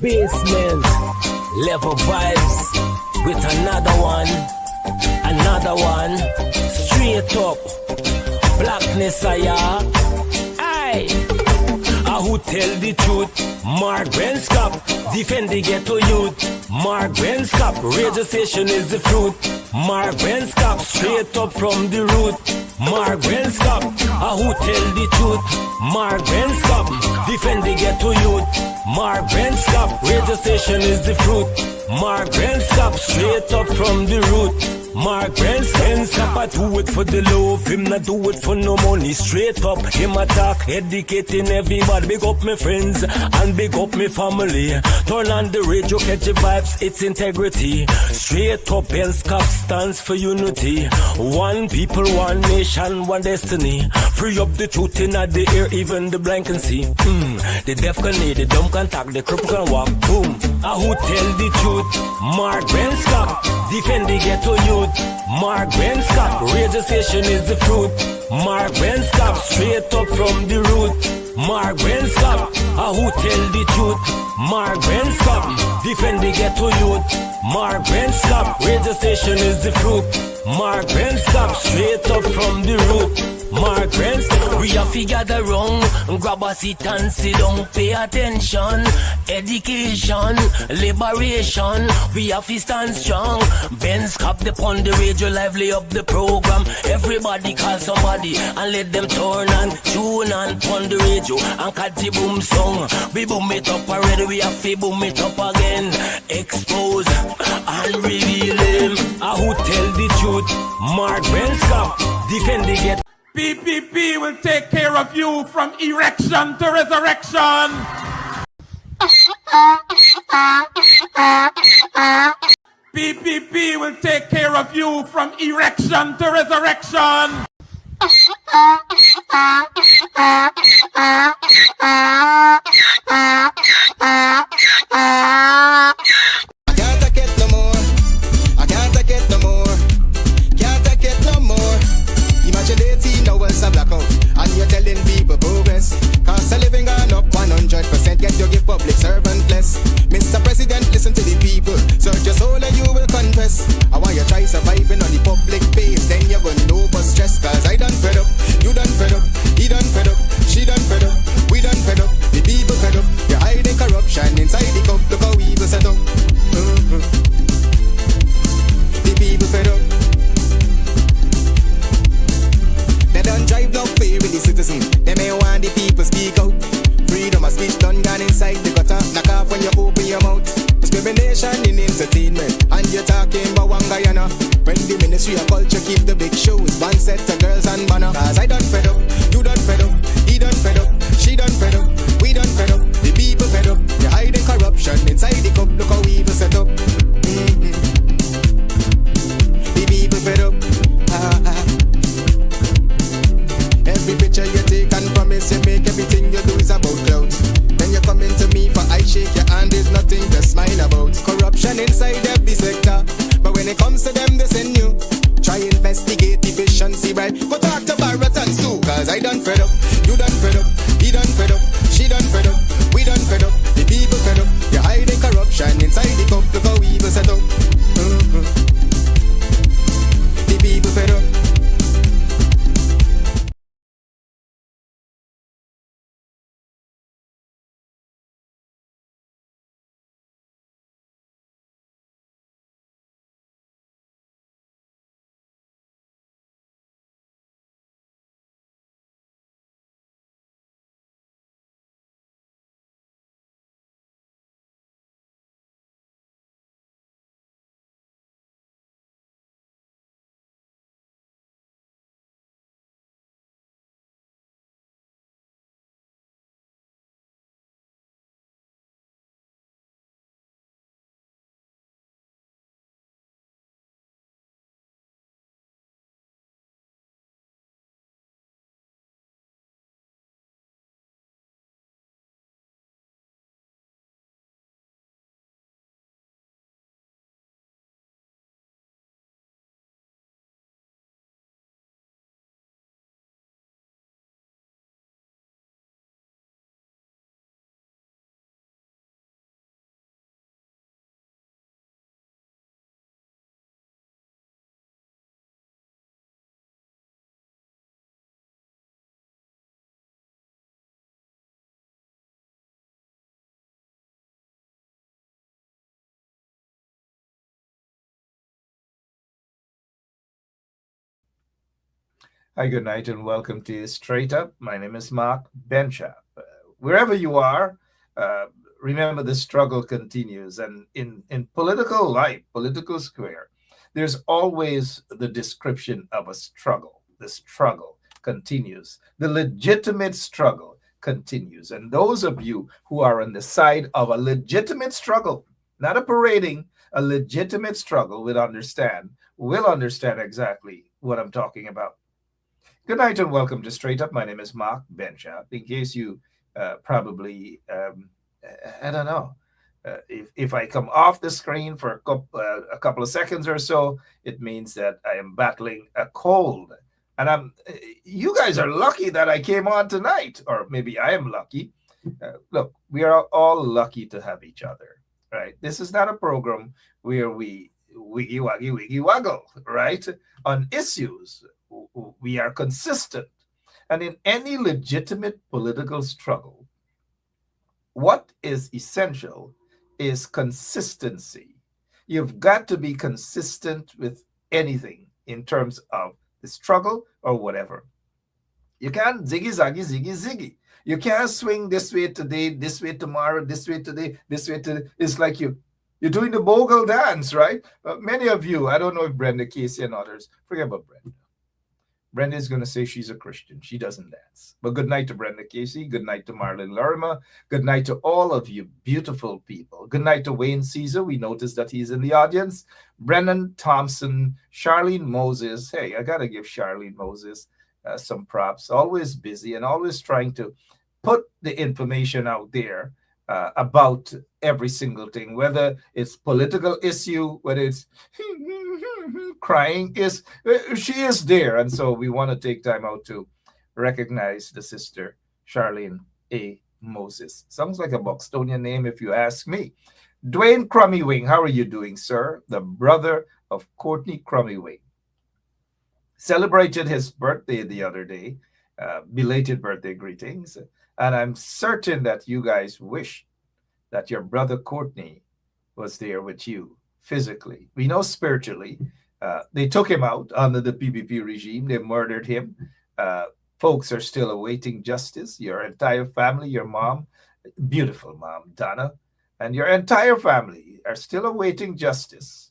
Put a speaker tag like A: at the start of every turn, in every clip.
A: basement. Level vibes with another one. Straight up, blackness aye. Who tell the truth? Mark Benskop, defend the ghetto youth. Mark Benskop, radio station is the fruit. Mark Benskop, straight up from the root. Mark Benskop, who tell the truth? Mark Benskop, defend the ghetto youth. Mark Benskop, radio station is the fruit. Mark Benskop, straight up from the root. Mark Benskop, I do it for the love, him not do it for no money. Straight up, him attack, educating everybody. Big up my friends and big up my family. Turn on the radio, catch the vibes, it's integrity. Straight up, Benskop stands for unity. One people, one nation, one destiny. Free up the truth in the air, even the blind can see. The deaf can hear, the dumb can talk, the cripple can walk. Boom. Who tell the truth? Mark Benskop, defend the ghetto youth. Mark Benskop, radio station is the fruit. Mark Benskop, straight up from the root. Mark Benskop, who tell the truth? Mark Benskop, defend the ghetto youth. Mark Benskop, radio station is the fruit. Mark Benskop, straight up from the root. Mark Benskop, we have to gather wrong, grab a seat and sit down, pay attention. Education, liberation, we have to stand strong. Benskop, the on the radio, lively up the program. Everybody call somebody and let them turn and tune and on the radio and catch the boom song. We boom it up already, we have to boom it up again. Expose and reveal him. Who tell the truth? Mark Benskop, defend the ghetto.
B: PPP will take care of you from erection to resurrection. PPP will take care of you from erection to resurrection.
C: And you're telling people progress. Cost of living gone up 100%, yet you give public servant less. Mr. President, listen to the people. Search your soul and you will confess. I want you try surviving on the public base, then you're gonna know but stress. Cause I done fed up, you done fed up, he done fed up, she done fed up, we done fed up, the people fed up. You're hiding corruption inside the cup, look how evil set up. The people fed up. They don't drive no fear with the citizen. They may want the people speak out. Freedom of speech done gone inside the gutter. Knock off when you open your mouth. Discrimination in entertainment. And you're talking about one Guyana. When the Ministry of Culture keep the big shows, one set of girls and banner. Cause I done fed up, you done fed up, he done fed up, she done fed up, we done fed up, the people fed up. You're hiding corruption inside the cup, look how evil set up. The people fed up. Every picture you take and promise you make, everything you do is about clouds. Then you come into me for I shake your hand, there's nothing to smile about. Corruption inside every sector, but when it comes to them they send you. Try investigate efficiency, right? Go talk to Baratans too, cause I done fed up, you done fed up, he done fed up, she done fed up, we done fed up, the people fed up. You're hiding corruption inside the cup, look how evil set up. The people fed up.
D: Hi, good night, and welcome to Straight Up. My name is Mark Benchap. Wherever you are, uh, remember the struggle continues. And in political life, political square, there's always the description of a struggle. The struggle continues. The legitimate struggle continues. And those of you who are on the side of a legitimate struggle, not a parading, a legitimate struggle, will understand exactly what I'm talking about. Good night and welcome to Straight Up. My name is Mark Benchap. In case you probably, I don't know, if I come off the screen for a couple of seconds or so, it means that I am battling a cold. And you guys are lucky that I came on tonight, or maybe I am lucky. Look, we are all lucky to have each other, right? This is not a program where we wiggy waggle, right? On issues we are consistent. And in any legitimate political struggle, what is essential is consistency. You've got to be consistent with anything in terms of the struggle or whatever. You can't ziggy. You can't swing this way today, this way tomorrow, this way today, this way today. It's like you're doing the bogle dance, right? Many of you, I don't know if Brenda, Casey, and others, forget about Brenda. Brenda is going to say she's a Christian. She doesn't dance. But good night to Brenda Casey. Good night to Marlon Larimer. Good night to all of you beautiful people. Good night to Wayne Caesar. We noticed that he's in the audience. Brennan Thompson, Charlene Moses. Hey, I got to give Charlene Moses some props. Always busy and always trying to put the information out there about every single thing, whether it's political issue, whether it's crying, she is there. And so we want to take time out to recognize the sister Charlene A. Moses. Sounds like a Bostonian name if you ask me. Dwayne Crummywing, how are you doing, sir? The brother of Courtney Crummywing. Celebrated his birthday the other day. Belated birthday greetings. And I'm certain that you guys wish that your brother Courtney was there with you physically. We know spiritually. They took him out under the PPP regime. They murdered him. Folks are still awaiting justice. Your entire family, your mom, beautiful mom, Donna, and your entire family are still awaiting justice.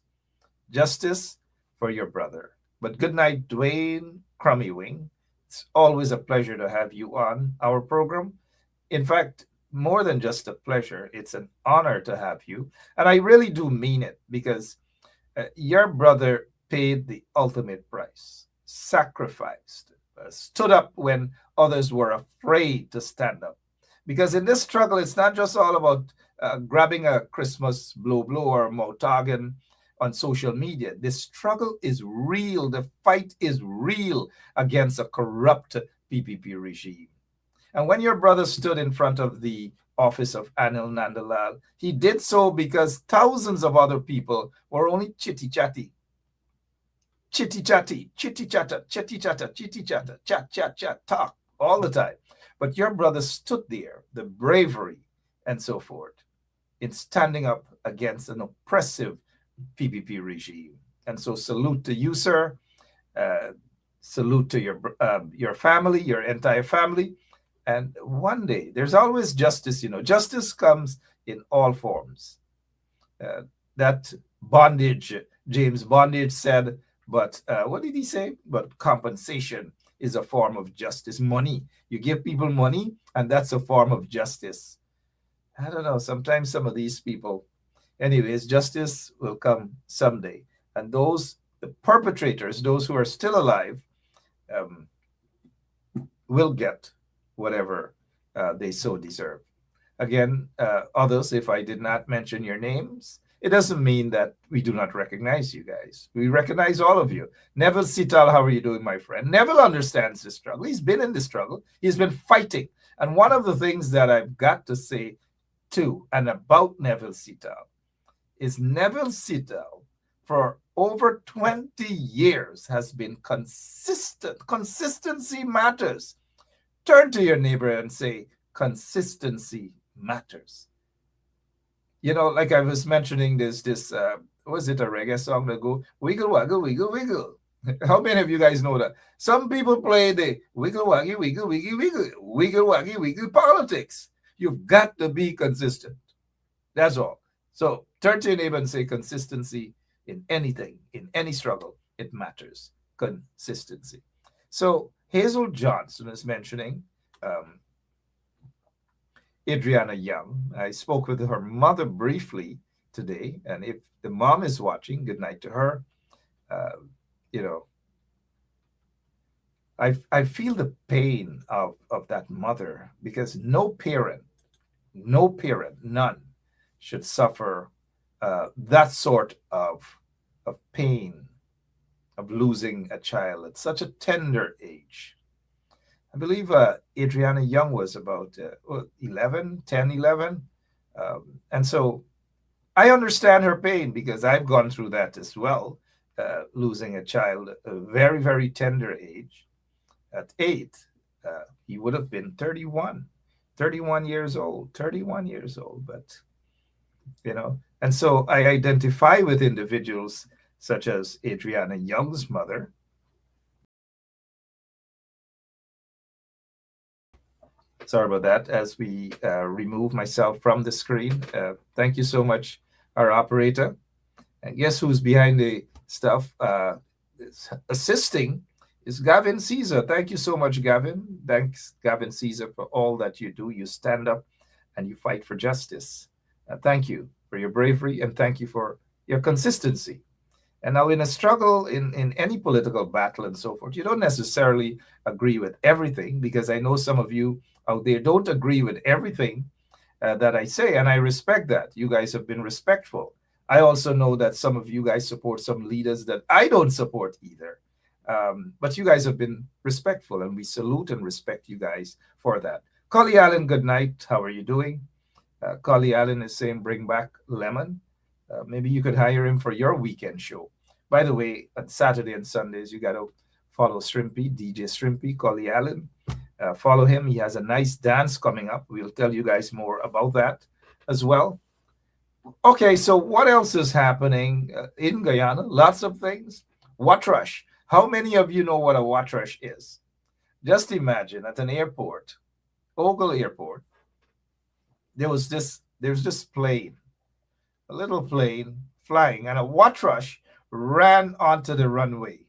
D: Justice for your brother. But good night, Dwayne Crummywing. It's always a pleasure to have you on our program. In fact, more than just a pleasure, it's an honor to have you. And I really do mean it because your brother paid the ultimate price, sacrificed, stood up when others were afraid to stand up. Because in this struggle, it's not just all about grabbing a Christmas blow or Motagan on social media. This struggle is real. The fight is real against a corrupt PPP regime. And when your brother stood in front of the office of Anil Nandalal, he did so because thousands of other people were only chitty-chatty, chat, talk all the time. But your brother stood there, the bravery and so forth, in standing up against an oppressive PPP regime. And so salute to you, sir. Salute to your family, your entire family. And one day, there's always justice. Justice comes in all forms. That bondage, James Bondage said, but what did he say? But compensation is a form of justice. Money. You give people money, and that's a form of justice. I don't know. Sometimes some of these people, anyways, justice will come someday. And the perpetrators, those who are still alive, will get whatever they so deserve. Again, others, if I did not mention your names, it doesn't mean that we do not recognize you guys. We recognize all of you. Neville Sital, how are you doing, my friend? Neville understands the struggle. He's been in the struggle. He's been fighting. And one of the things that I've got to say to and about Neville Sital is Neville Sital, for over 20 years, has been consistent. Consistency matters. Turn to your neighbor and say, consistency matters. Like I was mentioning, was it a reggae song that go, wiggle, waggle, wiggle, wiggle. How many of you guys know that? Some people play the wiggle waggy, wiggle, wiggle, wiggle, wiggle waggy, wiggle politics. You've got to be consistent. That's all. So turn to your neighbor and say consistency in anything, in any struggle, it matters. Consistency. So Hazel Johnson is mentioning um, Adriana Young. I spoke with her mother briefly today, and if the mom is watching, good night to her. Uh, you know, I feel the pain of that mother because no parent, none, should suffer that sort of pain of losing a child at such a tender age. I believe Adriana Young was about 11, 10, 11. And so I understand her pain because I've gone through that as well, losing a child at a very, very tender age. At 8, he would have been 31 years old, 31 years old. But, and so I identify with individuals such as Adriana Young's mother. Sorry about that. As we remove myself from the screen, thank you so much, our operator. And guess who's behind the stuff? Assisting is Gavin Caesar. Thank you so much, Gavin. Thanks, Gavin Caesar, for all that you do. You stand up and you fight for justice. Thank you for your bravery and thank you for your consistency. And now, in a struggle, in any political battle and so forth, you don't necessarily agree with everything, because I know some of you out there don't agree with everything that I say, and I respect that. You guys have been respectful. I also know that some of you guys support some leaders that I don't support either. But you guys have been respectful, and we salute and respect you guys for that. Collie Allen, good night. How are you doing? Collie Allen is saying, bring back Lemon. Maybe you could hire him for your weekend show. By the way, on Saturday and Sundays, you got to follow Shrimpy, DJ Shrimpy, Collie Allen. Follow him. He has a nice dance coming up. We'll tell you guys more about that as well. Okay, so what else is happening in Guyana? Lots of things. Watrush. How many of you know what a watrush is? Just imagine at an airport, Ogle Airport, there's this plane, a little plane flying, and a watrush ran onto the runway.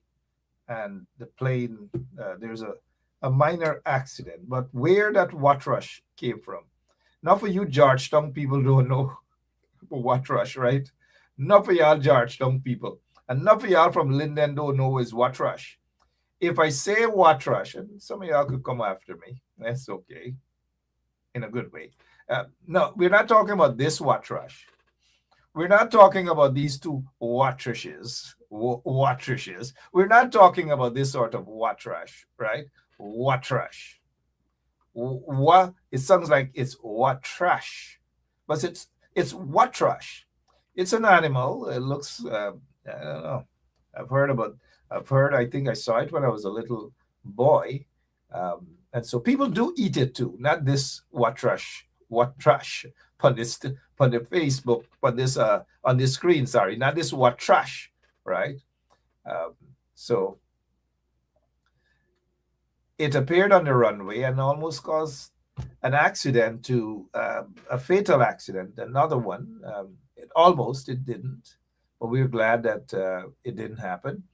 D: And the plane, there's a minor accident. But where that watrush came from, now for you Georgetown people don't know watrush, right? Not for y'all Georgetown people. And not for y'all from Linden don't know is watrush. If I say watrush, and some of y'all could come after me, that's okay, in a good way. No, we're not talking about this watrush. We're not talking about these two watrushes. We're not talking about this sort of watrush, right? Watrush. It sounds like it's watrash, but it's watrush. It's an animal. It looks, I don't know. I think I saw it when I was a little boy. And so people do eat it too. Not this watrush on the Facebook, on this screen, sorry, not this watrush, right? So it appeared on the runway and almost caused an accident, to a fatal accident, another one. It didn't, but we're glad that it didn't happen.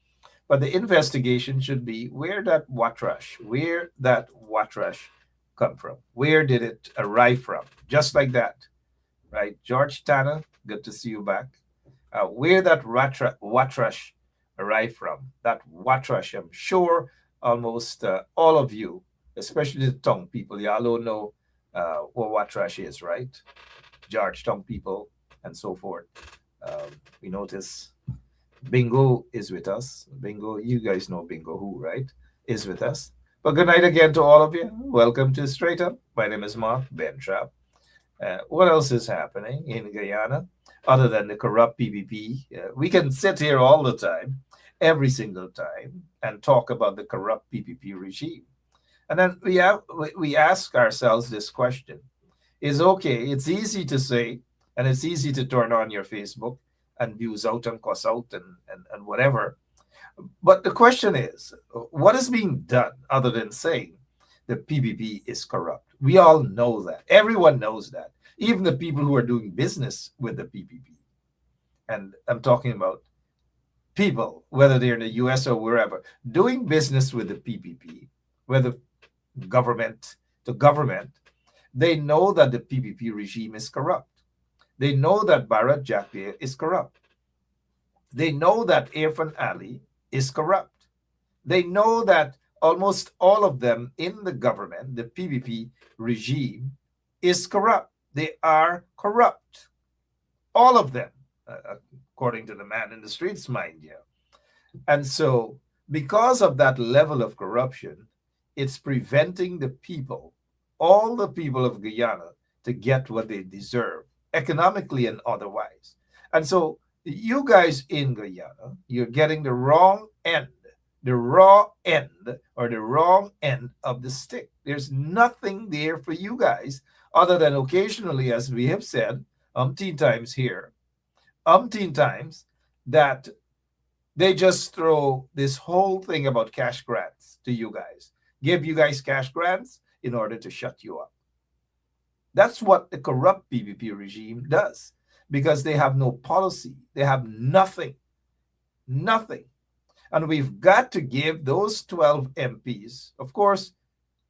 D: But the investigation should be where that watrush come from. Where did it arrive from? Just like that, right? George Tanner, good to see you back. Where that watrush arrived from. That watrush, I'm sure almost all of you, especially the tongue people, y'all don't know what watrush is, right? Georgetown people and so forth. We notice Bingo is with us. Bingo, you guys know Bingo who, right? Is with us. But good night again to all of you. Welcome to Straight Up. My name is Mark Bentrap. What else is happening in Guyana other than the corrupt PPP? We can sit here all the time, every single time, and talk about the corrupt PPP regime. And then we ask ourselves this question. It's easy to say, and it's easy to turn on your Facebook and views out and cuss out and whatever. But the question is, what is being done other than saying the PPP is corrupt? We all know that. Everyone knows that. Even the people who are doing business with the PPP. And I'm talking about people, whether they're in the US or wherever, doing business with the PPP, whether government to government, they know that the PPP regime is corrupt. They know that Bharat Jagdeo is corrupt. They know that Irfan Ali is corrupt. They know that almost all of them in the government, the PPP regime, is corrupt. They are corrupt. All of them, according to the man in the streets, mind you. And so, because of that level of corruption, it's preventing the people, all the people of Guyana, to get what they deserve, economically and otherwise. And so, you guys in Guyana, you're getting the wrong end, the raw end, or the wrong end of the stick. There's nothing there for you guys other than occasionally, as we have said umpteen times here, umpteen times, that they just throw this whole thing about cash grants to you guys, give you guys cash grants in order to shut you up. That's what the corrupt PPP regime does, because they have no policy. They have nothing, nothing. And we've got to give those 12 MPs, of course,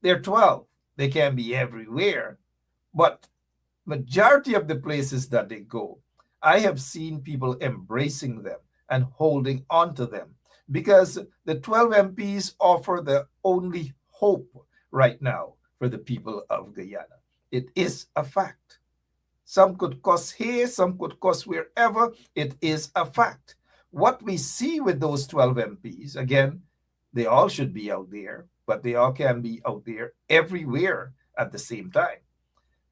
D: they're 12. They can be everywhere. But majority of the places that they go, I have seen people embracing them and holding on to them, because the 12 MPs offer the only hope right now for the people of Guyana. It is a fact. Some could cuss here, some could cuss wherever. It is a fact. What we see with those 12 MPs, again, they all should be out there, but they all can be out there everywhere at the same time.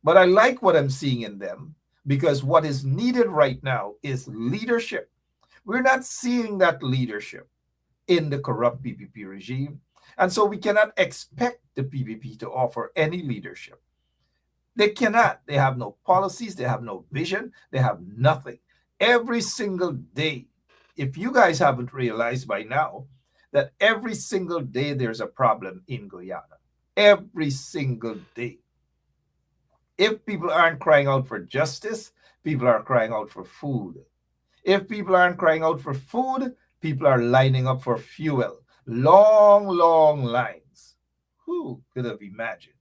D: But I like what I'm seeing in them, because what is needed right now is leadership. We're not seeing that leadership in the corrupt PPP regime. And so we cannot expect the PPP to offer any leadership. They cannot. They have no policies. They have no vision. They have nothing. Every single day, if you guys haven't realized by now, that every single day there's a problem in Guyana. Every single day. If people aren't crying out for justice, people are crying out for food. If people aren't crying out for food, people are lining up for fuel. Long, long lines. Who could have imagined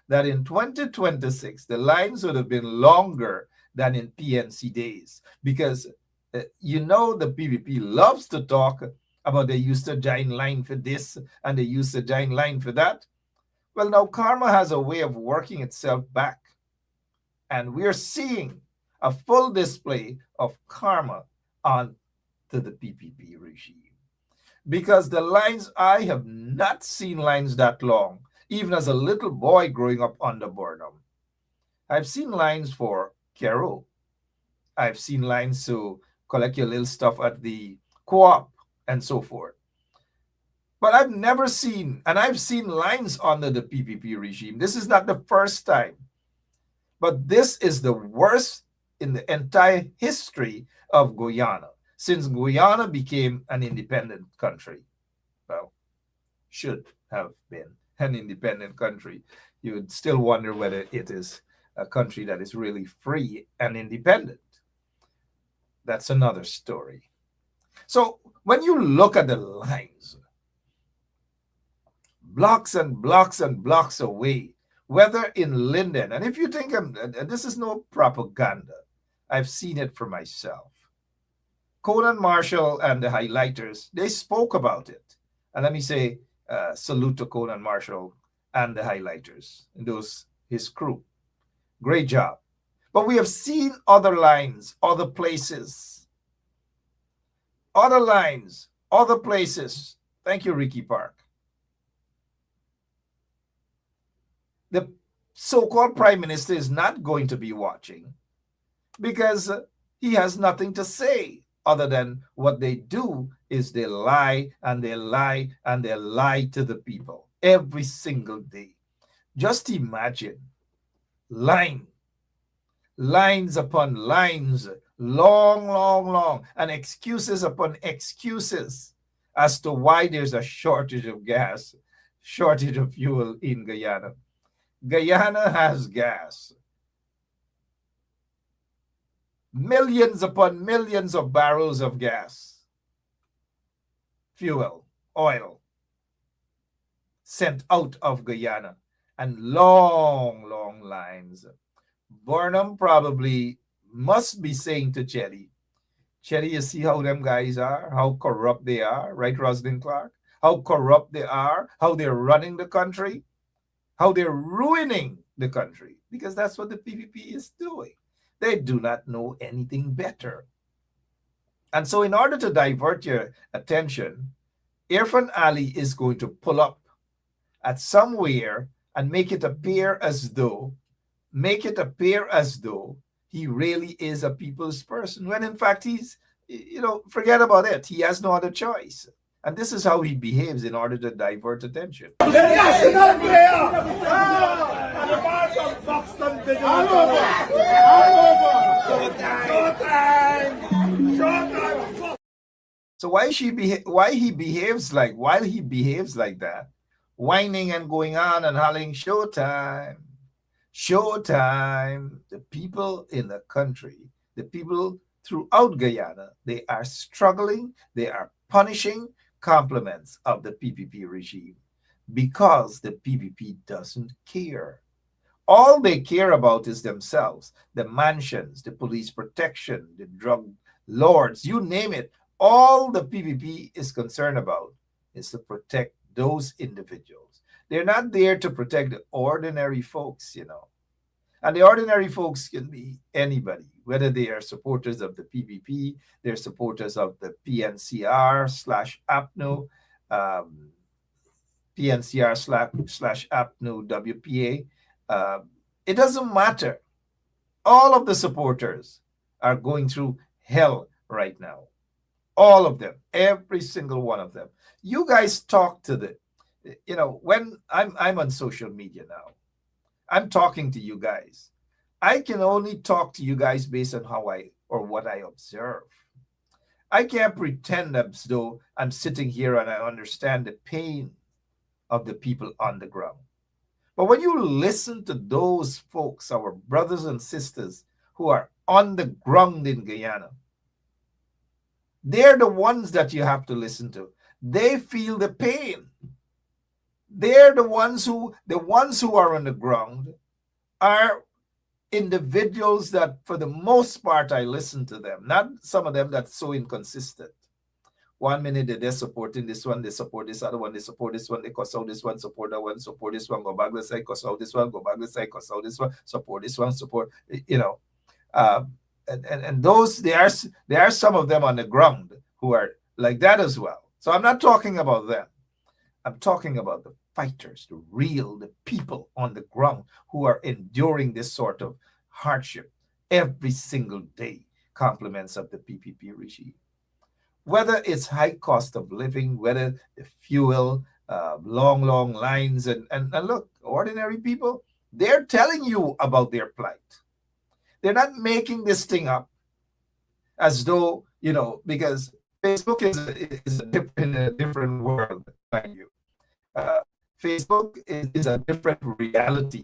D: that in 2026, the lines would have been longer than in PNC days? Because you know the PPP loves to talk about they used to giant line for this and they used to giant line for that. Well, now karma has a way of working itself back. And we're seeing a full display of karma on to the PPP regime. Because the lines, I have not seen lines that long, even as a little boy growing up under boredom. I've seen lines for Kero. I've seen lines to collect your little stuff at the co-op and so forth. But I've never seen, and I've seen lines under the PPP regime. This is not the first time. But this is the worst in the entire history of Guyana, since Guyana became an independent country. Well, should have been an independent country. You would still wonder whether it is a country that is really free and independent. That's another story. So when you look at the lines, blocks and blocks and blocks away, whether in Linden, and if you think this is no propaganda, I've seen it for myself. Conan Marshall and the highlighters, they spoke about it. And let me say, salute to Conan Marshall and the highlighters, and his crew. Great job. But we have seen other lines, other places. Other lines, other places. Thank you, Ricky Park. The so-called prime minister is not going to be watching because he has nothing to say other than what they do is they lie and they lie and they lie to the people every single day. Just imagine lines upon lines, long, long, long, and excuses upon excuses. as to why there's a shortage of gas, shortage of fuel in Guyana. Guyana has gas. Millions upon millions of barrels of gas, fuel, oil sent out of Guyana, and long lines. Burnham probably must be saying to Chetty, Chetty, you see how them guys are, how corrupt they are, right, Rosalind Clark? How corrupt they are, how they're running the country, how they're ruining the country, because that's what the PPP is doing. They do not know anything better. And so in order to divert your attention, Irfan Ali is going to pull up at somewhere and make it appear as though he really is a people's person, when in fact he's, forget about it. He has no other choice. And this is how he behaves in order to divert attention. So while he behaves like that, whining and going on and hollering, showtime, showtime, the people in the country, the people throughout Guyana, they are struggling, they are punishing compliments of the PPP regime because the PPP doesn't care. All they care about is themselves, the mansions, the police protection, the drug lords, you name it. All the PPP is concerned about is to protect those individuals. They're not there to protect the ordinary folks, And the ordinary folks can be anybody, whether they are supporters of the PPP, they're supporters of the PNCR/APNO, PNCR/APNO WPA. It doesn't matter. All of the supporters are going through hell right now. All of them, every single one of them. You guys talk to when I'm on social media now, I'm talking to you guys. I can only talk to you guys based on what I observe. I can't pretend as though I'm sitting here and I understand the pain of the people on the ground. But when you listen to those folks, our brothers and sisters who are on the ground in Guyana, they're the ones that you have to listen to. They feel the pain. They're the ones who are on the ground are individuals that, for the most part, I listen to them. Not some of them that's so inconsistent. 1 minute they're supporting this one, they support this other one, they support this one, they cuss out this one, support that one, support this one, go back to side, cuss out this one, go back to side, cuss out this one, support this one, support, and those there are some of them on the ground who are like that as well. So I'm not talking about them. I'm talking about the fighters, the people on the ground who are enduring this sort of hardship every single day, compliments of the PPP regime. Whether it's high cost of living, whether the fuel, long lines, and look, ordinary people, they're telling you about their plight. They're not making this thing up as though, because Facebook is a different world, mind you. Facebook is a different reality.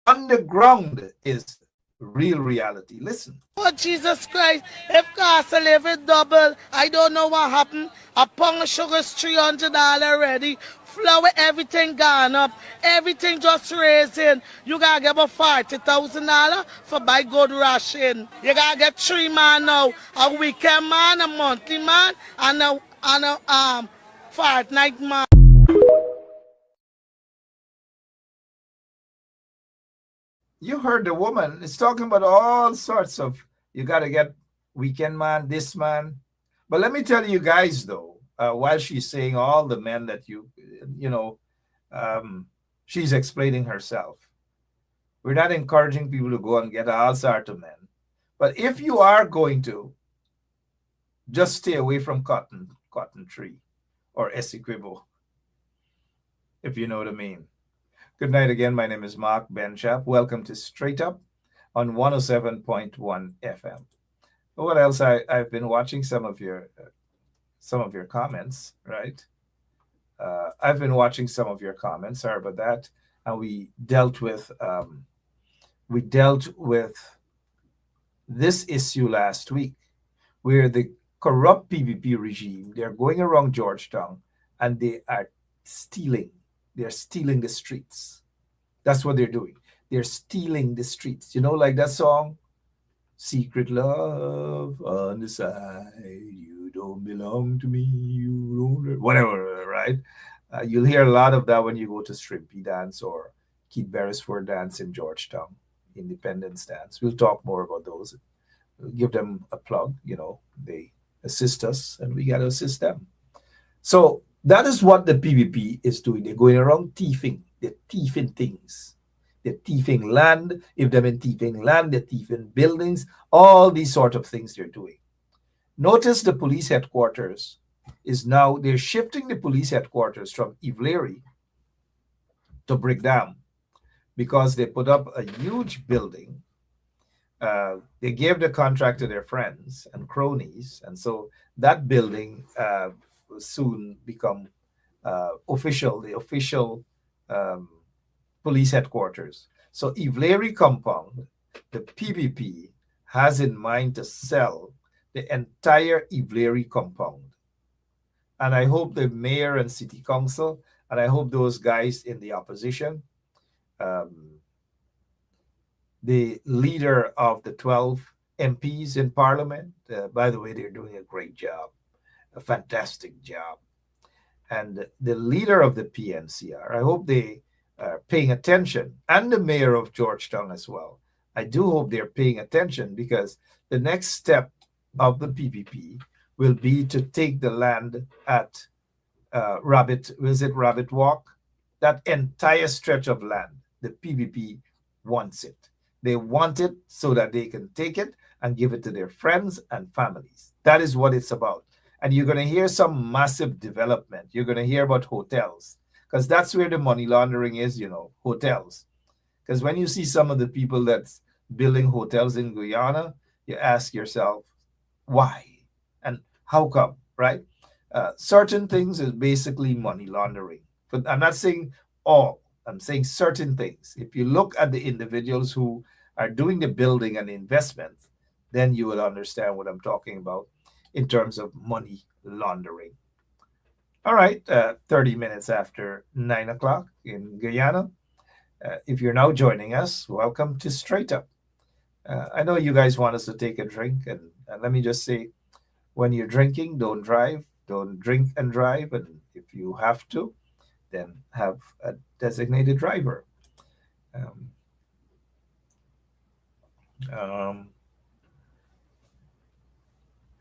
D: Underground is real reality. Listen.
E: Oh, Jesus Christ, if cost of living double, I don't know what happened. A pound of sugar is $300 already. Flour, everything gone up. Everything just raising. You gotta get about $40,000 for buy good ration. You gotta get 3 man now. A weekend man, a monthly man, and a fortnight man.
D: You heard the woman. It's talking about all sorts of, you got to get weekend man, this man. But let me tell you guys, though, while she's saying all the men that she's explaining herself. We're not encouraging people to go and get all sorts of men. But if you are going to, just stay away from cotton tree or Essequibo, if you know what I mean. Good night again. My name is Mark Benchap. Welcome to Straight Up on 107.1 FM. What else? I've been watching some of your some of your comments, right? I've been watching some of your comments. Sorry about that. And we dealt with this issue last week, where the corrupt PPP regime, they're going around Georgetown and they are stealing. They're stealing the streets. That's what they're doing. They're stealing the streets. Like that song, Secret Love on the Side, you don't belong to me, you don't, whatever, right? You'll hear a lot of that when you go to Strimpy Dance or Keith Beresford Dance in Georgetown, Independence Dance. We'll talk more about those. We'll give them a plug. They assist us and we got to assist them. So that is what the PVP is doing. They're going around thieving. They're thieving things. They're thieving land. If they've been thieving land, they're thieving buildings. All these sort of things they're doing. Notice the police headquarters is now, they're shifting the police headquarters from Ivlery to Brickdam because they put up a huge building. They gave the contract to their friends and cronies, and so that building will soon become the official police headquarters. So Ivlery compound, the PPP has in mind to sell the entire Ivlery compound. And I hope the mayor and city council, and I hope those guys in the opposition, the leader of the 12 MPs in parliament, by the way, they're doing a great job, a fantastic job. And the leader of the PNCR, I hope they are paying attention, and the mayor of Georgetown as well. I do hope they're paying attention, because the next step of the PPP will be to take the land at Rabbit Walk? That entire stretch of land, the PPP wants it. They want it so that they can take it and give it to their friends and families. That is what it's about. And you're going to hear some massive development. You're going to hear about hotels, because that's where the money laundering is, hotels. Because when you see some of the people that's building hotels in Guyana, you ask yourself, why? And how come, right? Certain things is basically money laundering. But I'm not saying all. I'm saying certain things. If you look at the individuals who are doing the building and the investment, then you will understand what I'm talking about in terms of money laundering. All right, 30 minutes after 9 o'clock in Guyana. If you're now joining us, welcome to Straight Up. I know you guys want us to take a drink, and let me just say, when you're drinking, don't drive. Don't drink and drive, and if you have to, then have a designated driver.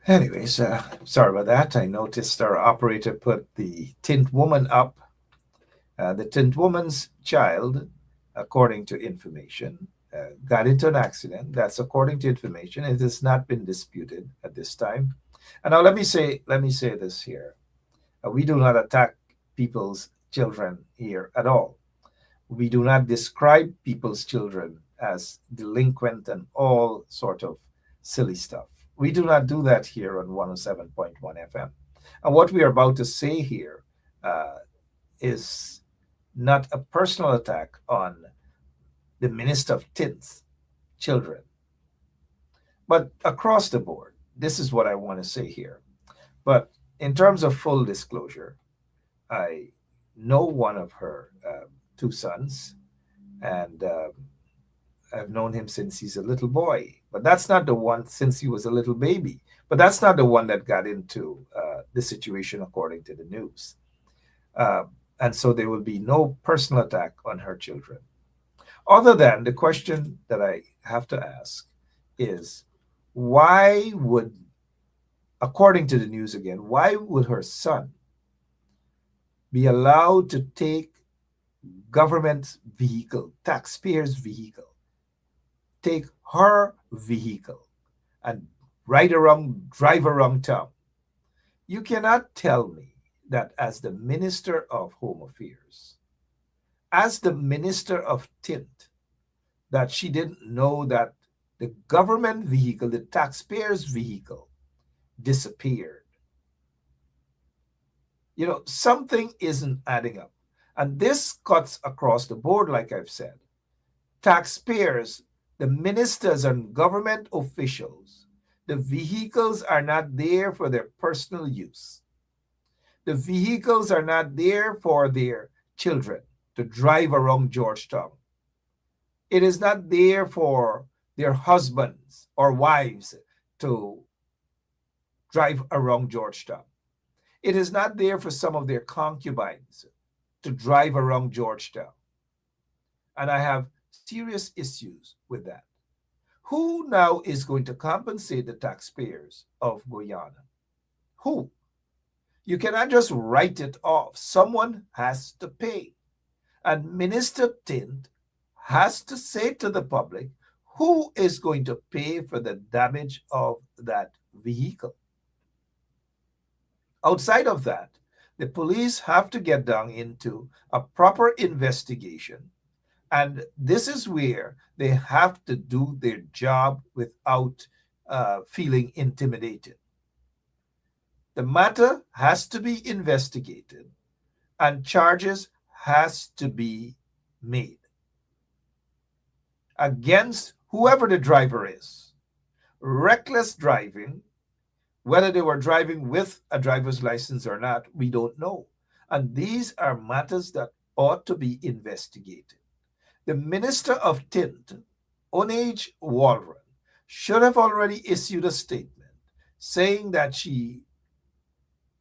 D: Anyways, sorry about that. I noticed our operator put the Tint Woman up. The Tint Woman's child, according to information, got into an accident. That's according to information. It has not been disputed at this time. And now let me say this here. We do not attack people's children here at all. We do not describe people's children as delinquent and all sort of silly stuff. We do not do that here on 107.1 FM. And what we are about to say here is not a personal attack on the Minister of Tint's children, but across the board. This is what I want to say here. But in terms of full disclosure, I know one of her two sons, and I've known him since he's a little boy. But that's not the one, since he was a little baby. But that's not the one that got into the situation according to the news. And so there will be no personal attack on her children. Other than the question that I have to ask is, why would, according to the news again, why would her son be allowed to take government vehicle, taxpayers' vehicle, take her vehicle and drive around town? You cannot tell me that as the Minister of Home Affairs, as the Minister of Tint, that she didn't know that the government vehicle, the taxpayers' vehicle, disappeared. Something isn't adding up. And this cuts across the board, like I've said. Taxpayers, the ministers and government officials, the vehicles are not there for their personal use. The vehicles are not there for their children to drive around Georgetown. It is not there for their husbands or wives to drive around Georgetown. It is not there for some of their concubines to drive around Georgetown. And I have serious issues with that. Who now is going to compensate the taxpayers of Guyana? Who? You cannot just write it off. Someone has to pay. And Minister Tint has to say to the public who is going to pay for the damage of that vehicle. Outside of that, the police have to get down into a proper investigation. And this is where they have to do their job without feeling intimidated. The matter has to be investigated and charges has to be made against whoever the driver is. Reckless driving, whether they were driving with a driver's license or not, we don't know. And these are matters that ought to be investigated. The Minister of Tint, Onage Walron, should have already issued a statement saying that she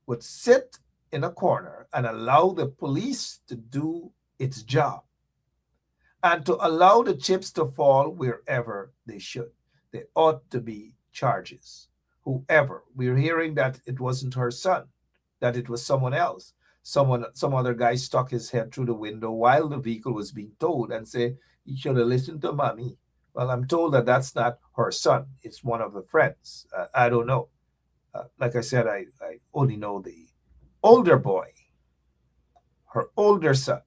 D: would sit in a corner and allow the police to do its job and to allow the chips to fall wherever they should. There ought to be charges. Whoever, we're hearing that it wasn't her son, that it was someone else. Some other guy stuck his head through the window while the vehicle was being towed and say, you should have listened to mommy. Well, I'm told that that's not her son. It's one of the friends. I don't know. Like I said, I only know the older boy, her older son.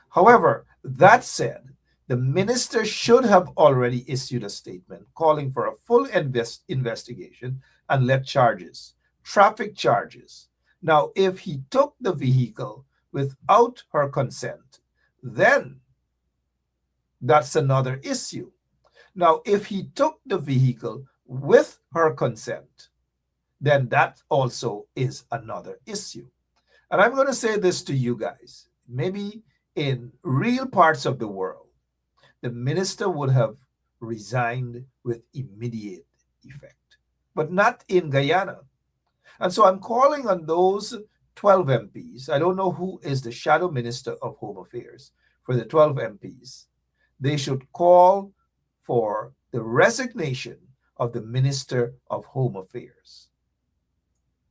D: However, that said, the minister should have already issued a statement calling for a full investigation and let charges, traffic charges. Now, if he took the vehicle without her consent, then that's another issue. Now, if he took the vehicle with her consent, then that also is another issue. And I'm going to say this to you guys. Maybe in real parts of the world, the minister would have resigned with immediate effect, but not in Guyana. And so I'm calling on those 12 MPs. I don't know who is the shadow minister of Home Affairs for the 12 MPs. They should call for the resignation of the Minister of Home Affairs.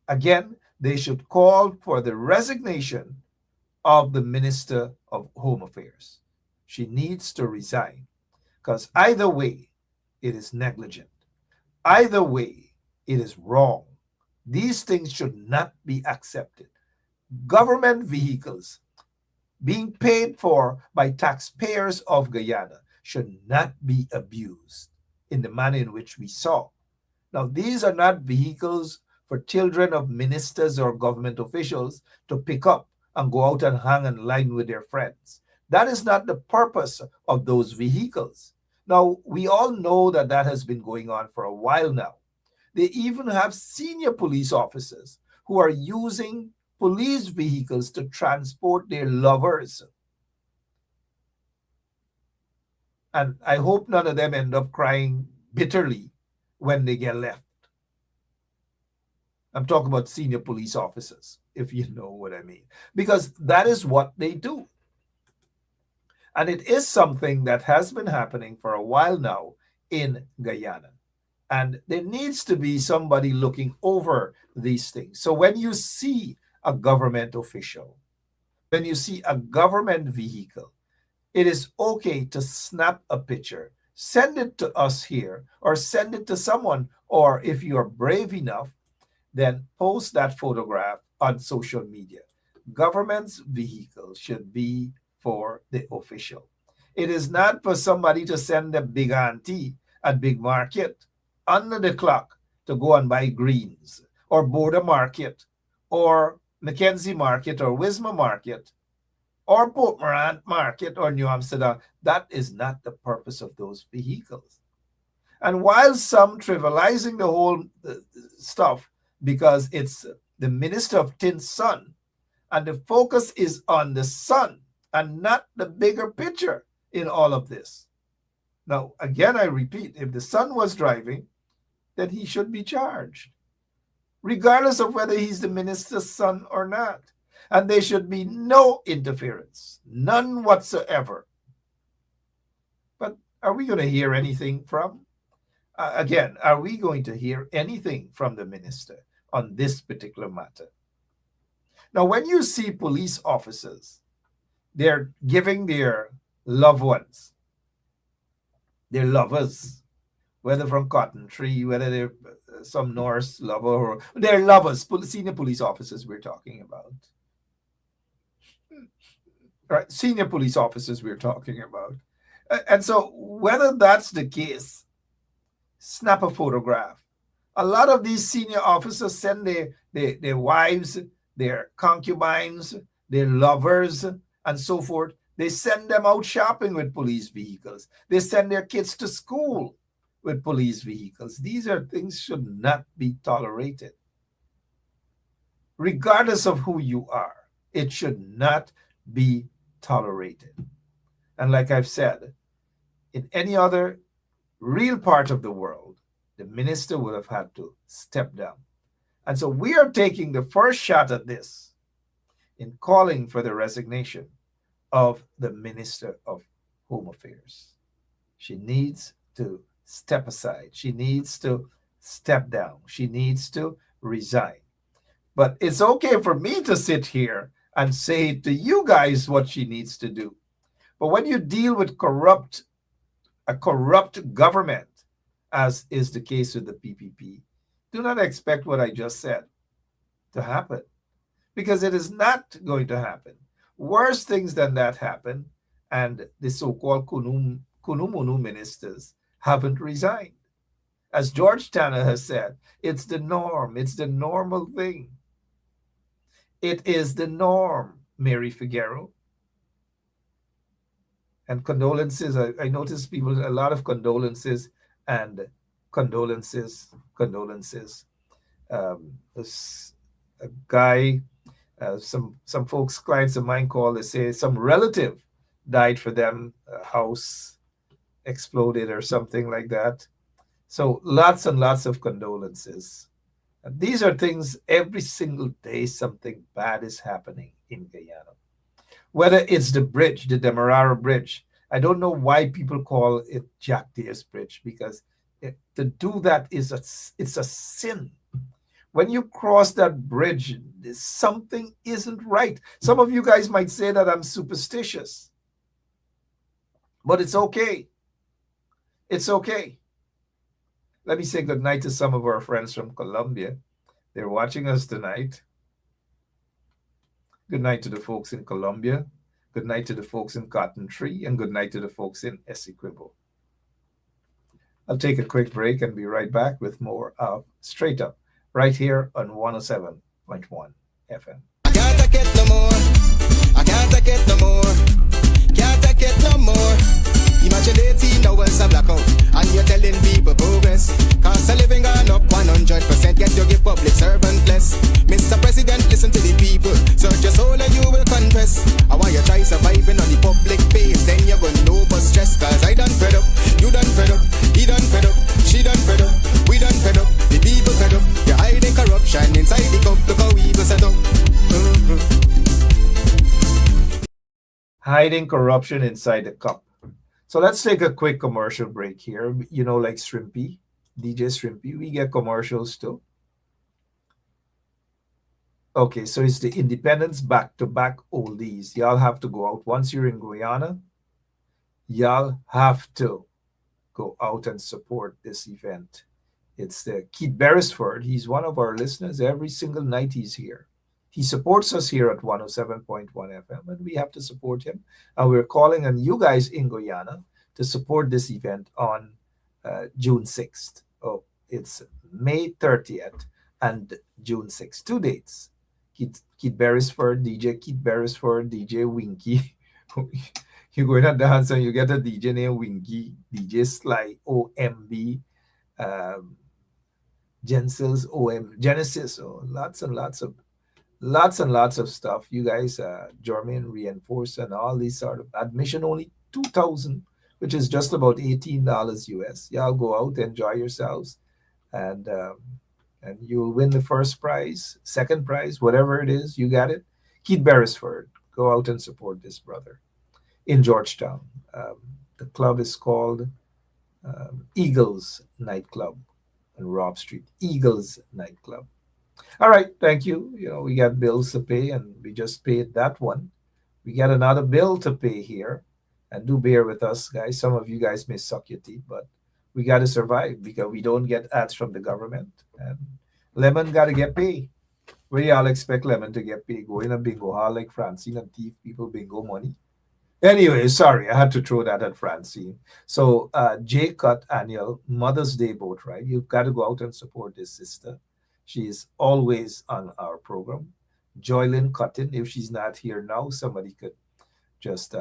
D: Again, they should call for the resignation of the Minister of Home Affairs. She needs to resign because either way, it is negligent. Either way, it is wrong. These things should not be accepted. Government vehicles being paid for by taxpayers of Guyana should not be abused in the manner in which we saw. Now, these are not vehicles for children of ministers or government officials to pick up and go out and hang and line with their friends. That is not the purpose of those vehicles. Now, we all know that that has been going on for a while now. They even have senior police officers who are using police vehicles to transport their lovers. And I hope none of them end up crying bitterly when they get left. I'm talking about senior police officers, if you know what I mean, because that is what they do. And it is something that has been happening for a while now in Guyana. And there needs to be somebody looking over these things. So when you see a government official, when you see a government vehicle, it is okay to snap a picture, send it to us here, or send it to someone, or if you are brave enough, then post that photograph on social media. Government's vehicle should be for the official. It is not for somebody to send a big auntie at big market under the clock to go and buy greens or board a market or Mackenzie Market or Wisma Market or Port Morant Market or New Amsterdam. That is not the purpose of those vehicles. And while some trivializing the whole stuff because it's the Minister of Tin's son, and the focus is on the son and not the bigger picture in all of this. Now, again, I repeat, if the son was driving, then he should be charged, regardless of whether he's the minister's son or not. And there should be no interference, none whatsoever. But are we going to hear anything from? Again, are we going to hear anything from the minister on this particular matter? Now, when you see police officers, they're giving their loved ones, their lovers, whether from Cotton Tree, whether they're some Norse lover, or they're lovers, senior police officers we're talking about. Right, senior police officers we're talking about. And so whether that's the case, snap a photograph. A lot of these senior officers send their wives, their concubines, their lovers, and so forth. They send them out shopping with police vehicles. They send their kids to school with police vehicles. These are things should not be tolerated. Regardless of who you are, it should not be tolerated. And like I've said, in any other real part of the world, the minister would have had to step down. And so we are taking the first shot at this in calling for the resignation of the Minister of Home Affairs. She needs to step aside. She needs to step down. She needs to resign. But it's okay for me to sit here and say to you guys what she needs to do. But when you deal with a corrupt government, as is the case with the PPP, do not expect what I just said to happen, because it is not going to happen. Worse things than that happen, and the so-called Kunumunu ministers haven't resigned. As George Tanner has said, it's the norm. It's the normal thing. It is the norm, Mary Figueroa. And condolences, I notice people, a lot of condolences and condolences. This, a guy, some folks, clients of mine call, they say some relative died for them, a house exploded or something like that. So lots and lots of condolences. And these are things every single day something bad is happening in Guyana. Whether it's the bridge, the Demerara Bridge. I don't know why people call it Jack Deere's Bridge, because to do that it's a sin. When you cross that bridge, something isn't right. Some of you guys might say that I'm superstitious, but it's okay. It's okay. Let me say good night to some of our friends from Colombia. They're watching us tonight. Good night to the folks in Colombia. Good night to the folks in Cotton Tree, and good night to the folks in Essequibo. I'll take a quick break and be right back with more of Straight Up, right here on 107.1 FM.
C: I can't take it no more. I can't take it no more. Can't take it no more. Imagine 18 hours of blackout, and you're telling people progress. Cost of living gone up 100%, yet you give public servant less. Mr. President, listen to the people. Search your soul and you will confess. I want you try surviving on the public base, then you're gonna know but stress. Cause I done fed up, you done fed up, he done fed up, she done fed up, we done fed up, the people fed up. You're hiding corruption inside the cup, look how evil set up.
D: Hiding corruption inside the cup. So let's take a quick commercial break here. You know, like Shrimpy, DJ Shrimpy, we get commercials too. Okay, so it's the Independence back-to-back oldies. Y'all have to go out. Once you're in Guyana, y'all have to go out and support this event. It's the Keith Beresford. He's one of our listeners. Every single night he's here. He supports us here at 107.1 FM, and we have to support him. And we're calling on you guys in Guyana to support this event on June 6th. Oh, it's May 30th and June 6th. 2 dates. Keith Beresford, DJ Keith Beresford, DJ Winky. You go in a dance and you get a DJ named Winky, DJ Sly, OMB, um, Genesis. Oh, lots and lots of stuff. You guys, German reinforce and all these sort of admission only 2,000, which is just about $18 US. Y'all go out, enjoy yourselves, and you'll win the first prize, second prize, whatever it is. You got it. Keith Beresford, go out and support this brother in Georgetown. Um, the club is called Eagles Nightclub on Rob Street. Eagles Nightclub. All right, thank you. You know, we got bills to pay, and we just paid that one. We got another bill to pay here, and do bear with us, guys. Some of you guys may suck your teeth, but we got to survive because we don't get ads from the government, and Lemon got to get paid. Where y'all expect Lemon to get paid? Go in a bingo hall like Francine and thief people bingo money? Anyway, sorry, I had to throw that at Francine. So, J Cut annual Mother's Day boat ride. You've got to go out and support this sister. She is always on our program. Joylyn Cotton, if she's not here now, somebody could just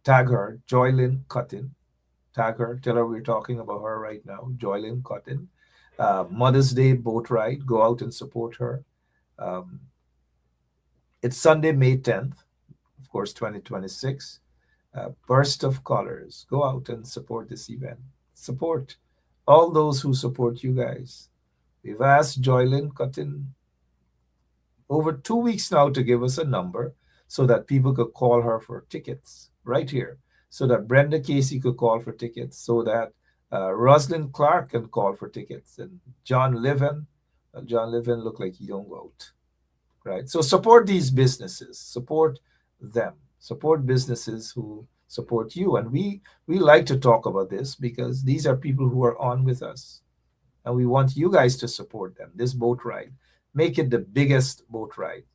D: tag her. Joylyn Cotton, tag her. Tell her we're talking about her right now. Joylyn Cotton. Mother's Day boat ride. Go out and support her. Um, it's Sunday, May 10th. Of course, 2026. Burst of Colors. Go out and support this event. Support all those who support you guys. We've asked Joylyn Cotton over 2 weeks now to give us a number so that people could call her for tickets right here, so that Brenda Casey could call for tickets, so that Rosalind Clark can call for tickets, and John Liven. John Liven look like he don't go out, right? So support these businesses, support them, support businesses who support you. And we like to talk about this because these are people who are on with us, and we want you guys to support them. This boat ride, make it the biggest boat ride,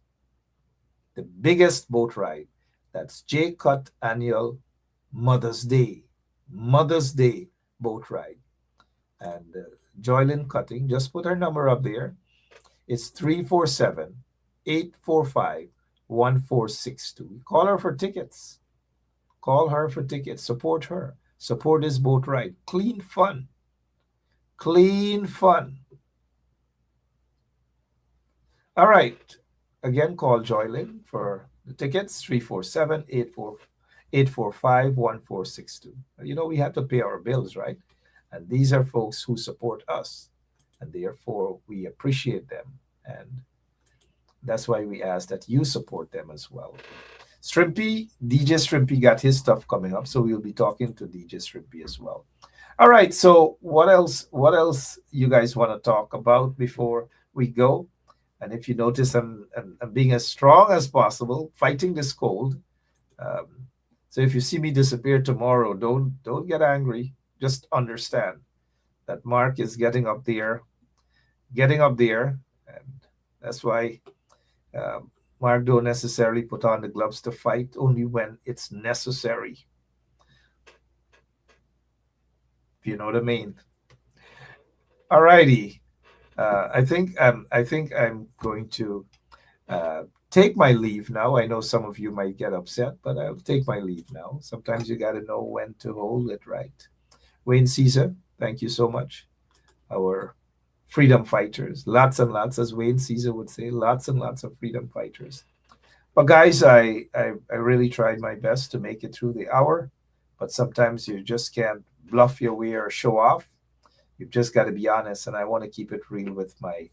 D: the biggest boat ride. That's J Cut annual Mother's Day boat ride. And Joylyn Cutting, just put her number up there. It's 347-845-1462. Call her for tickets. Call her for tickets. Support her. Support this boat ride. Clean fun. Clean fun. All right. Again, call Joylyn for the tickets. 347-845-1462. You know, we have to pay our bills, right? And these are folks who support us, and therefore we appreciate them. And that's why we ask that you support them as well. DJ Strimpy got his stuff coming up, so we'll be talking to DJ Strimpy as well. All right, so what else you guys want to talk about before we go? And if you notice, I'm being as strong as possible, fighting this cold. So if you see me disappear tomorrow, don't get angry. Just understand that Mark is getting up there, and that's why Mark don't necessarily put on the gloves to fight, only when it's necessary. If you know what I mean. All righty. I think I'm going to take my leave now. I know some of you might get upset, but I'll take my leave now. Sometimes you got to know when to hold it right. Wayne Caesar, thank you so much. Our freedom fighters, lots and lots, as Wayne Caesar would say, lots and lots of freedom fighters. But guys, I really tried my best to make it through the hour, but sometimes you just can't bluff your way or show off. You've just got to be honest, and I want to keep it real with my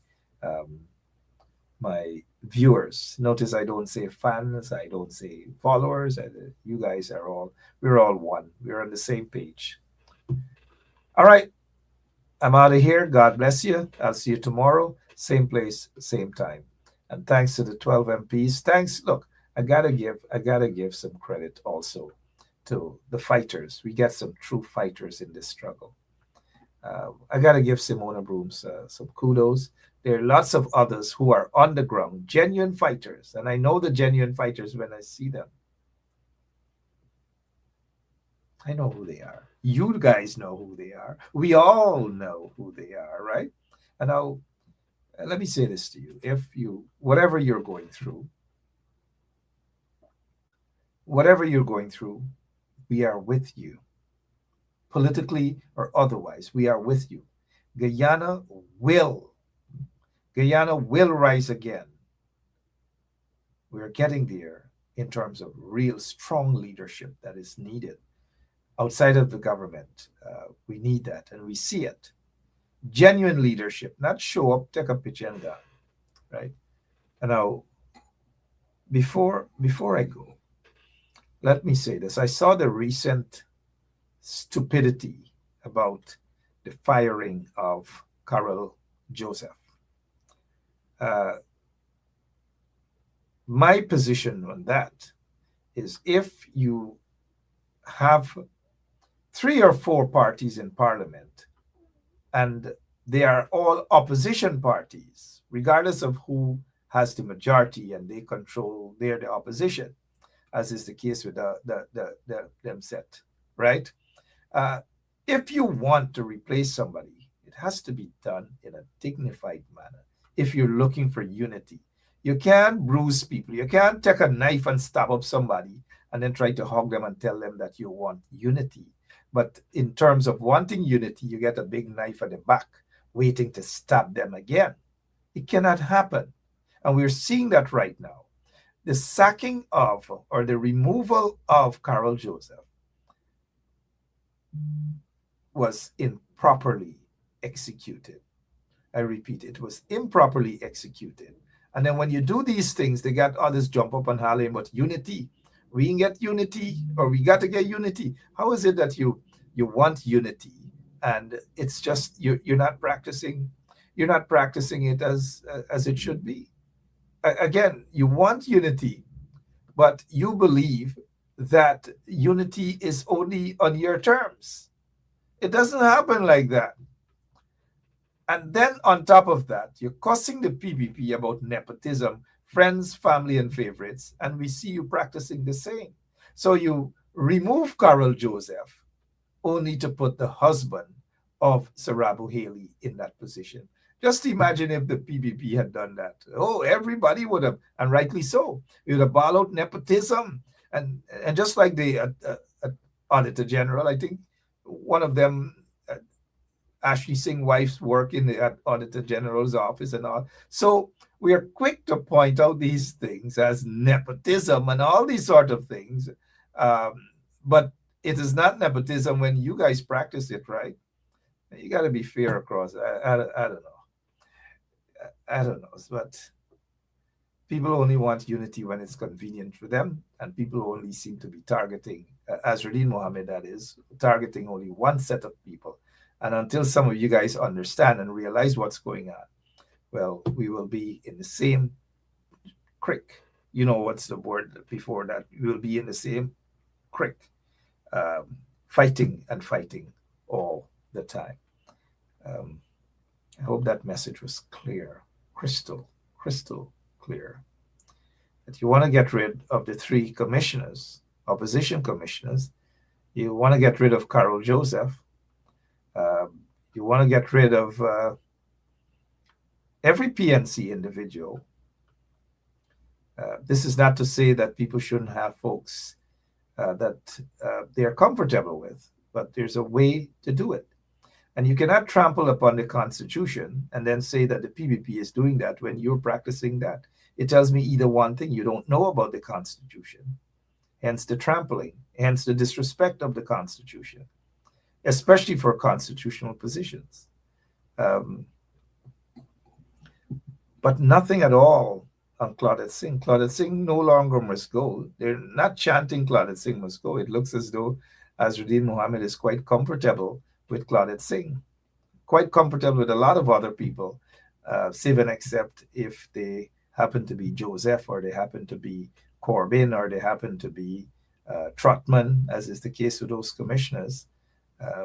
D: my viewers. Notice I don't say fans, I don't say followers. You guys we're all one. We're on the same page. All right, I'm out of here. God bless you. I'll see you tomorrow, same place, same time. And thanks to the 12 MPs. Thanks. Look, I gotta give some credit also to the fighters. We get some true fighters in this struggle. I gotta give Simona Brooms some kudos. There are lots of others who are on the ground, genuine fighters, and I know the genuine fighters when I see them. I know who they are. You guys know who they are. We all know who they are, right? And now let me say this to you. If you, whatever you're going through, whatever you're going through, we are with you, politically or otherwise. We are with you. Guyana will, Guyana will rise again. We're getting there in terms of real strong leadership that is needed outside of the government. We need that, and we see it. Genuine leadership, not show up, take a picture and go, right? And now, before I go, let me say this. I saw the recent stupidity about the firing of Carol Joseph. Uh, my position on that is if you have 3 or 4 parties in parliament and they are all opposition parties, regardless of who has the majority and they control, they're the opposition, as is the case with them set, right? Uh, if you want to replace somebody, it has to be done in a dignified manner. If you're looking for unity, you can't bruise people. You can't take a knife and stab up somebody and then try to hug them and tell them that you want unity. But in terms of wanting unity, you get a big knife at the back, waiting to stab them again. It cannot happen. And we're seeing that right now. The sacking of or the removal of Carol Joseph was improperly executed. I repeat, it was improperly executed. And then when you do these things, they got others jump up and holler about unity. We can get unity, or we got to get unity. How is it that you want unity and it's just you're not practicing it as it should be? Again, you want unity, but you believe that unity is only on your terms. It doesn't happen like that. And then on top of that, you're cussing the PPP about nepotism, friends, family, and favorites, and we see you practicing the same. So you remove Carol Joseph only to put the husband of Sarabu Haley in that position. Just imagine if the PPP had done that. Oh, everybody would have, and rightly so. It would have ball out nepotism. And just like the Auditor General, I think one of them, Ashley Singh wife's work in the Auditor General's office and all. So we are quick to point out these things as nepotism and all these sort of things. But it is not nepotism when you guys practice it, right? You got to be fair across. I don't know. I don't know. But people only want unity when it's convenient for them. And people only seem to be targeting, Azruddin Mohammed, that is, targeting only one set of people. And until some of you guys understand and realize what's going on, well, we will be in the same creek. You know what's the word before that? We will be in the same creek, fighting and fighting all the time. I hope that message was clear, crystal clear. That you want to get rid of the 3 commissioners, opposition commissioners. You want to get rid of Carol Joseph. You want to get rid of every PNC individual. This is not to say that people shouldn't have folks that they are comfortable with, but there's a way to do it. And you cannot trample upon the Constitution and then say that the PPP is doing that when you're practicing that. It tells me either one thing, you don't know about the Constitution, hence the trampling, hence the disrespect of the Constitution, especially for constitutional positions. But nothing at all on Claudette Singh. Claudette Singh no longer must go. They're not chanting Claudette Singh must go. It looks as though Azruddin Mohammed is quite comfortable with Claudette Singh, quite comfortable with a lot of other people, save and except if they happen to be Joseph, or they happen to be Corbyn, or they happen to be Trotman, as is the case with those commissioners.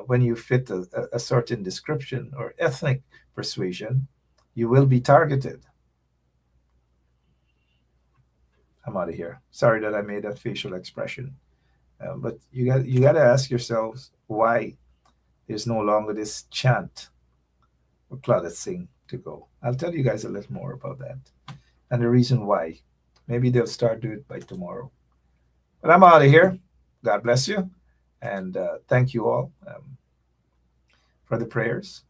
D: When you fit a certain description or ethnic persuasion, you will be targeted. I'm out of here. Sorry that I made that facial expression. But you got to ask yourselves why there's no longer this chant for Claudette Singh to go. I'll tell you guys a little more about that and the reason why. Maybe they'll start doing it by tomorrow. But I'm out of here. God bless you. And thank you all for the prayers.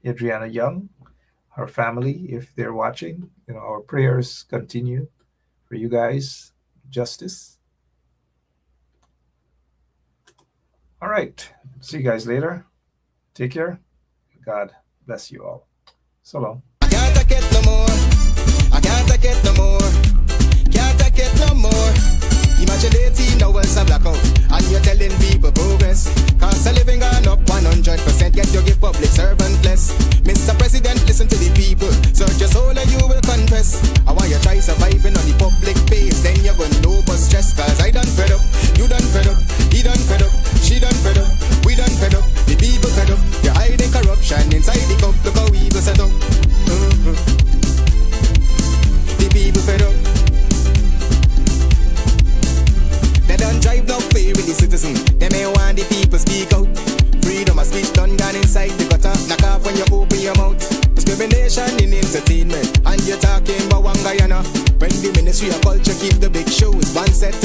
D: Adriana Young, her family, if they're watching, our prayers continue for you guys. Justice. All right. See you guys later. Take care. God bless you all. So long.
C: I can't take it no more. I can't take it no more. Can't take it no more. Imagine 18 hours a blackout and you're telling people progress. Cost of living gone up 100%, yet you give public servant less. Mr. President, listen to the people. Search your soul and you will confess. I want you try surviving on the public base, then you're gonna know but stress. Cause I done fed up, you done fed up, he done fed up, she done fed up, we done fed up, the people fed up. You're hiding corruption inside the cup, look how evil set up. The people fed up. They don't drive no fair with the citizen. They may want the people speak out. Freedom of speech done gone inside the gutter. Knock off when you open your mouth. Discrimination in entertainment. And you're talking about Guyana. When the Ministry of Culture keep the big shows. One set